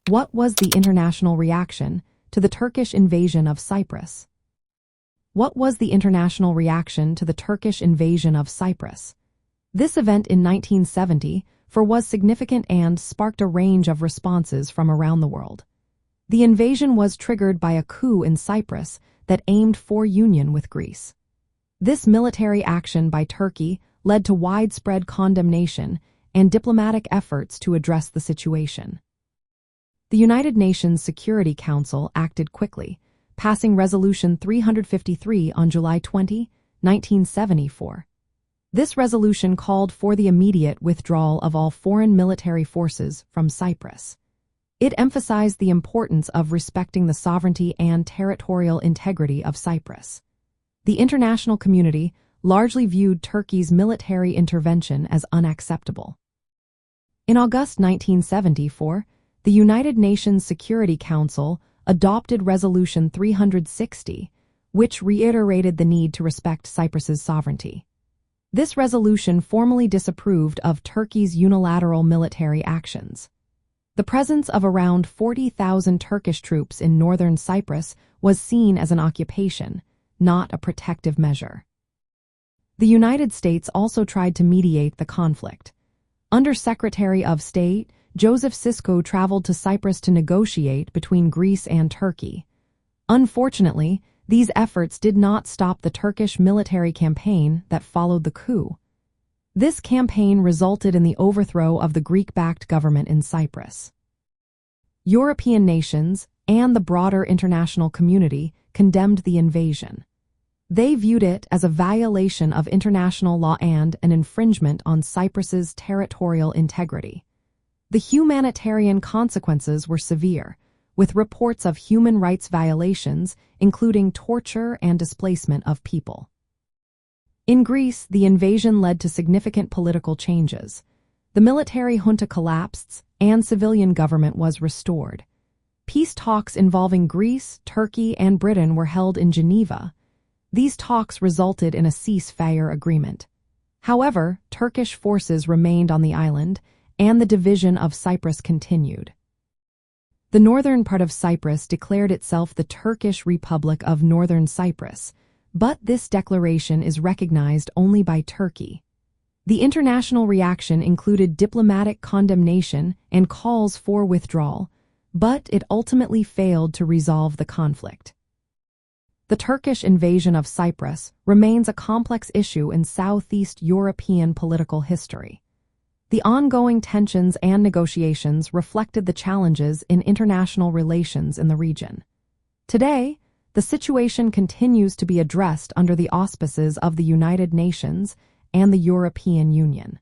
What was the international reaction to the Turkish invasion of Cyprus? What was the international reaction to the Turkish invasion of Cyprus? This event in 1970 was significant and sparked a range of responses from around the world. The invasion was triggered by a coup in Cyprus that aimed for union with Greece. This military action by Turkey led to widespread condemnation and diplomatic efforts to address the situation. The United Nations Security Council acted quickly, passing Resolution 353 on July 20, 1974. This resolution called for the immediate withdrawal of all foreign military forces from Cyprus. It emphasized the importance of respecting the sovereignty and territorial integrity of Cyprus. The international community largely viewed Turkey's military intervention as unacceptable. In August 1974, the United Nations Security Council adopted Resolution 360, which reiterated the need to respect Cyprus's sovereignty. This resolution formally disapproved of Turkey's unilateral military actions. The presence of around 40,000 Turkish troops in northern Cyprus was seen as an occupation, not a protective measure. The United States also tried to mediate the conflict. Under Secretary of State Joseph Sisko traveled to Cyprus to negotiate between Greece and Turkey. Unfortunately, these efforts did not stop the Turkish military campaign that followed the coup. This campaign resulted in the overthrow of the Greek-backed government in Cyprus. European nations and the broader international community condemned the invasion. They viewed it as a violation of international law and an infringement on Cyprus's territorial integrity. The humanitarian consequences were severe, with reports of human rights violations, including torture and displacement of people. In Greece, the invasion led to significant political changes. The military junta collapsed, and civilian government was restored. Peace talks involving Greece, Turkey, and Britain were held in Geneva. These talks resulted in a ceasefire agreement. However, Turkish forces remained on the island, and the division of Cyprus continued. The northern part of Cyprus declared itself the Turkish Republic of Northern Cyprus, but this declaration is recognized only by Turkey. The international reaction included diplomatic condemnation and calls for withdrawal, but it ultimately failed to resolve the conflict. The Turkish invasion of Cyprus remains a complex issue in Southeast European political history. The ongoing tensions and negotiations reflected the challenges in international relations in the region. Today, the situation continues to be addressed under the auspices of the United Nations and the European Union.